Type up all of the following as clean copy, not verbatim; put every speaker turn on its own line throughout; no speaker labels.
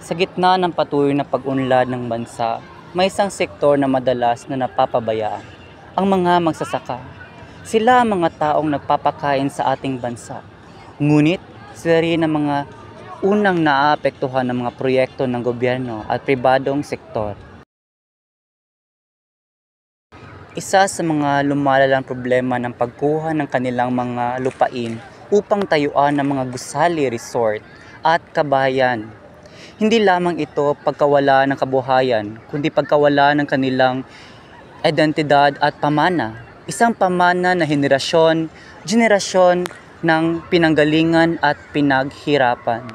Sa gitna ng patuloy na pag-unlad ng bansa, may isang sektor na madalas na napapabayaan, ang mga magsasaka. Sila ang mga taong nagpapakain sa ating bansa. Ngunit sila rin ang mga unang naaapektuhan ng mga proyekto ng gobyerno at pribadong sektor. Isa sa mga lumalalang problema ng pagkuha ng kanilang mga lupain upang tayuan ng mga gusali resort at kabahayan. Hindi lamang ito pagkawala ng kabuhayan, kundi pagkawala ng kanilang identidad at pamana. Isang pamana na henerasyon ng pinanggalingan at pinaghirapan.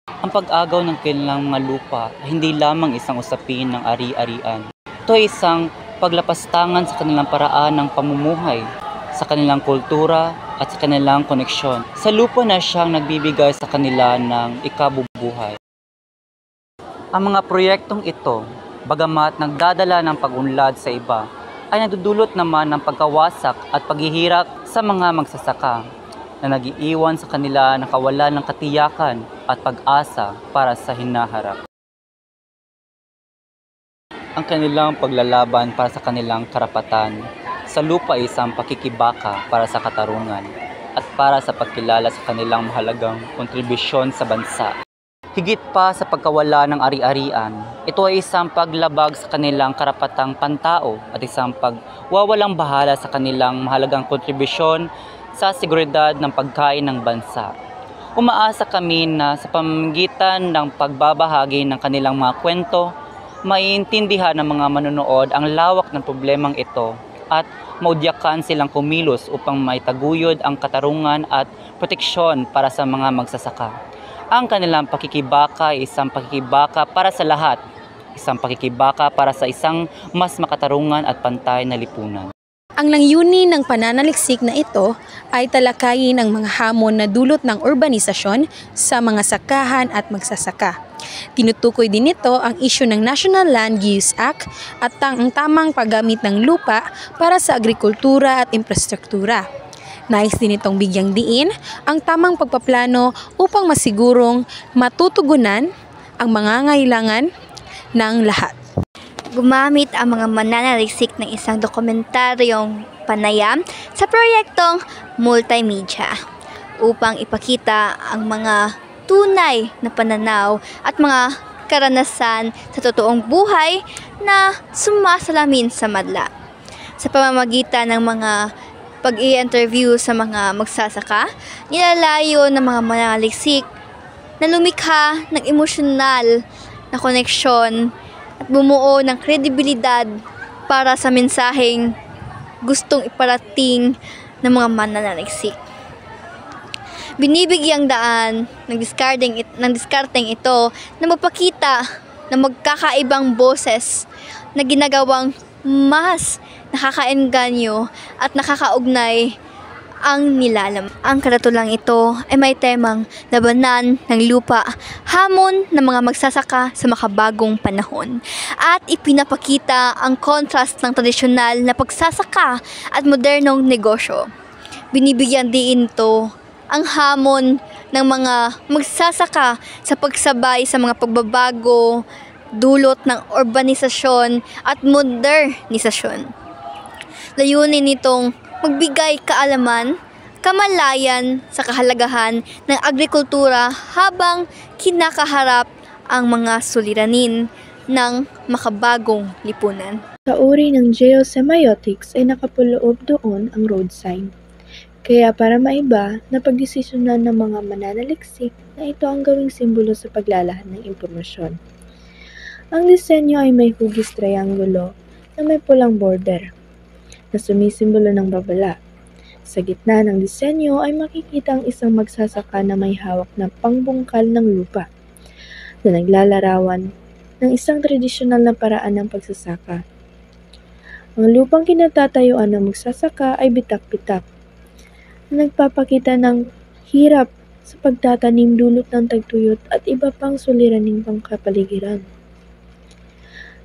Ang pag-agaw ng kanilang mga lupa ay hindi lamang isang usapin ng ari-arian. Ito ay isang paglapastangan sa kanilang paraan ng pamumuhay, sa kanilang kultura at sa kanilang koneksyon. Sa lupa na siyang nagbibigay sa kanila ng ikabubuhay. Ang mga proyektong ito, bagamat nagdadala ng pag-unlad sa iba, ay nagdudulot naman ng pagkawasak at paghihirap sa mga magsasaka na nag-iiwan sa kanila ng kawalan ng katiyakan at pag-asa para sa hinaharap. Ang kanilang paglalaban para sa kanilang karapatan sa lupa ay isang pakikibaka para sa katarungan at para sa pagkilala sa kanilang mahalagang kontribusyon sa bansa. Higit pa sa pagkawala ng ari-arian, ito ay isang paglabag sa kanilang karapatang pantao at isang pagwawalang bahala sa kanilang mahalagang kontribusyon sa seguridad ng pagkain ng bansa. Umaasa kami na sa pamamagitan ng pagbabahagi ng kanilang mga kwento, maiintindihan ng mga manonood ang lawak ng problemang ito at maudyakan silang kumilos upang maitaguyod ang katarungan at proteksyon para sa mga magsasaka. Ang kanilang pakikibaka ay isang pakikibaka para sa lahat, isang pakikibaka para sa isang mas makatarungan at pantay na lipunan.
Ang layunin ng pananaliksik na ito ay talakayin ang mga hamon na dulot ng urbanisasyon sa mga sakahan at magsasaka. Tinutukoy din ito ang isyu ng National Land Use Act at ang tamang paggamit ng lupa para sa agrikultura at infrastruktura. Nais din itong bigyang diin ang tamang pagpaplano upang masigurong matutugunan ang mga ngailangan ng lahat.
Gumamit ang mga mananaliksik ng isang dokumentaryong panayam sa proyektong multimedia upang ipakita ang mga tunay na pananaw at mga karanasan sa totoong buhay na sumasalamin sa madla. Sa pamamagitan ng mga pag-i-interview sa mga magsasaka, nilalayo ng mga mananaliksik na lumikha ng emosyonal na koneksyon at bumuo ng kredibilidad para sa mensaheng gustong iparating ng mga mananaliksik. Binibigyang daan ng diskarteng ito na magpakita ng magkakaibang boses na ginagawang mas nakakaengganyo at nakakaugnay ang nilalam. Ang karatulang ito ay may temang labanan ng lupa, hamon ng mga magsasaka sa makabagong panahon, at ipinapakita ang kontrast ng tradisyonal na pagsasaka at modernong negosyo. Binibigyan din ito ang hamon ng mga magsasaka sa pagsabay sa mga pagbabago, dulot ng urbanisasyon at modernisasyon. Layunin nitong magbigay kaalaman, kamalayan sa kahalagahan ng agrikultura habang kinakaharap ang mga suliranin ng makabagong lipunan.
Sa uri ng geosemiotics ay nakapuloob doon ang road sign. Kaya para maiba, napagdesisyonan ng mga mananaliksik na ito ang gawing simbolo sa paglalahad ng impormasyon. Ang disenyo ay may hugis triangulo na may pulang border na sumisimbolo ng babala. Sa gitna ng disenyo ay makikita ang isang magsasaka na may hawak na pangbungkal ng lupa na naglalarawan ng isang tradisyonal na paraan ng pagsasaka. Ang lupang kinatatayuan ng magsasaka ay bitak-bitak na nagpapakita ng hirap sa pagtatanim dulot ng tagtuyot at iba pang suliraning pangkapaligiran.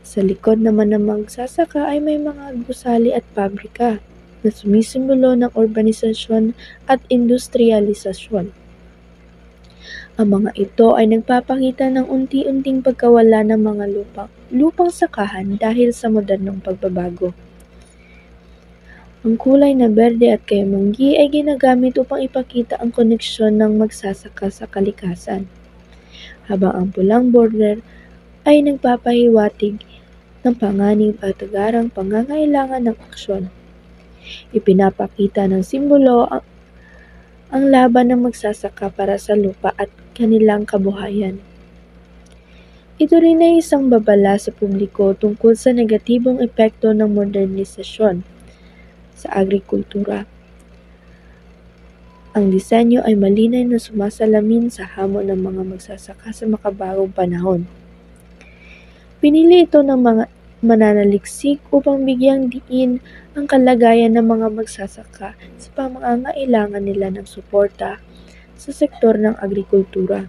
Sa likod naman ng magsasaka ay may mga gusali at pabrika na sumisimbolo ng urbanisasyon at industrialisasyon. Ang mga ito ay nagpapakita ng unti-unting pagkawala ng mga lupang sakahan dahil sa modernong pagbabago. Ang kulay na berde at kayamanggi ay ginagamit upang ipakita ang koneksyon ng magsasaka sa kalikasan, habang ang pulang border ay nagpapahiwatig ng panganib at agarang pangangailangan ng aksyon. Ipinapakita ng simbolo ang laban ng magsasaka para sa lupa at kanilang kabuhayan. Ito rin ay isang babala sa publiko tungkol sa negatibong epekto ng modernisasyon sa agrikultura. Ang disenyo ay malinay na sumasalamin sa hamon ng mga magsasaka sa makabagong panahon. Pinili ito ng mga mananaliksik upang bigyang diin ang kalagayan ng mga magsasaka sa pangangailangan nila ng suporta sa sektor ng agrikultura.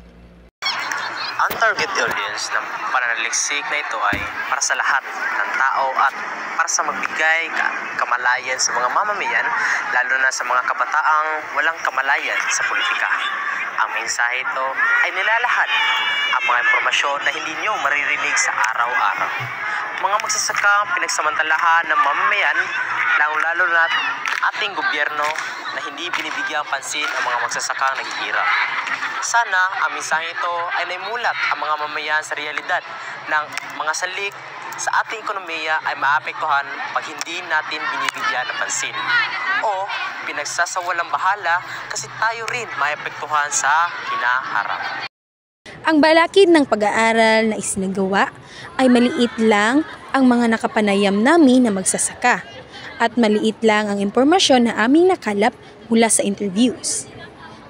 Ang target audience ng pananaliksik na ito ay para sa lahat ng tao at para sa magbigay kamalayan sa mga mamamayan, lalo na sa mga kabataang walang kamalayan sa politika. Ang mensahe ito ay nilalahad ang mga impormasyon na hindi nyo maririnig sa araw-araw. Mga magsasaka pinagsamantalahan ng mamamayan, lalo na ating gobyerno na hindi binibigyang pansin ang mga magsasakang naghihirap. Sana ang mensahe ito ay naimulat ang mga mamamayan sa realidad ng mga salik sa ating ekonomiya ay maapektuhan pag hindi natin binibigyan ng pansin o pinagsasawalang bahala kasi tayo rin maapektuhan sa hinaharap.
Ang balakid ng pag-aaral na isinagawa ay maliit lang ang mga nakapanayam namin na magsasaka at maliit lang ang impormasyon na aming nakalap mula sa interviews.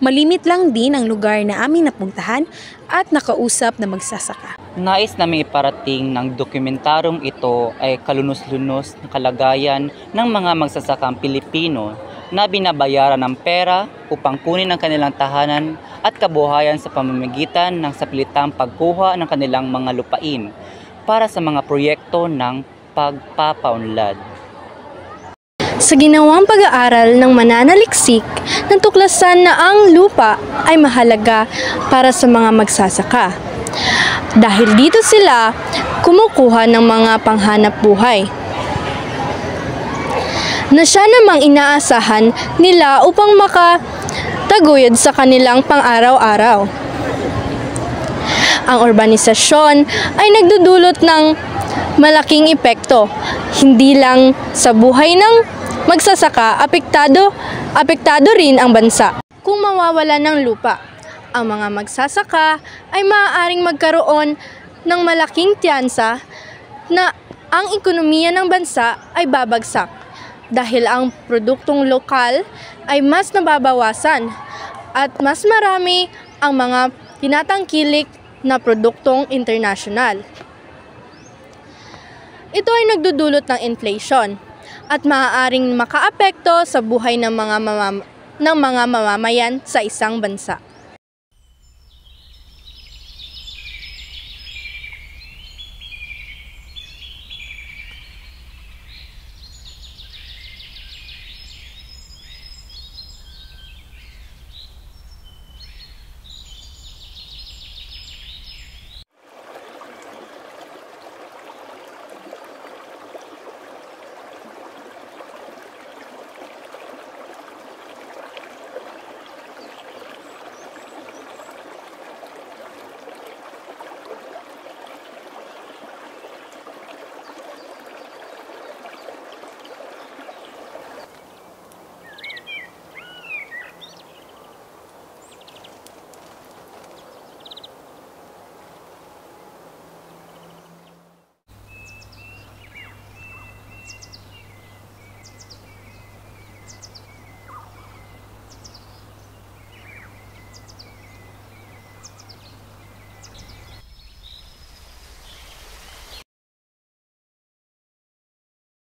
Malimit lang din ang lugar na aming napuntahan at nakausap na magsasaka.
Nais namin iparating ng dokumentarong ito ay kalunos-lunos na kalagayan ng mga magsasakang Pilipino na binabayaran ng pera upang kunin ang kanilang tahanan at kabuhayan sa pamamagitan ng sapilitang pagkuha ng kanilang mga lupain para sa mga proyekto ng pagpapaunlad.
Sa ginawang pag-aaral ng mananaliksik, natuklasan na ang lupa ay mahalaga para sa mga magsasaka. Dahil dito sila kumukuha ng mga panghanap buhay na siya namang inaasahan nila upang makataguyod sa kanilang pang-araw-araw. Ang urbanisasyon ay nagdudulot ng malaking epekto, hindi lang sa buhay ng magsasaka, apektado rin ang bansa. Kung mawawala ng lupa, ang mga magsasaka ay maaaring magkaroon ng malaking tiyansa na ang ekonomiya ng bansa ay babagsak dahil ang produktong lokal ay mas nababawasan at mas marami ang mga tinatangkilik na produktong internasyonal. Ito ay nagdudulot ng inflation at maaaring makaapekto sa buhay ng mga mamamayan sa isang bansa.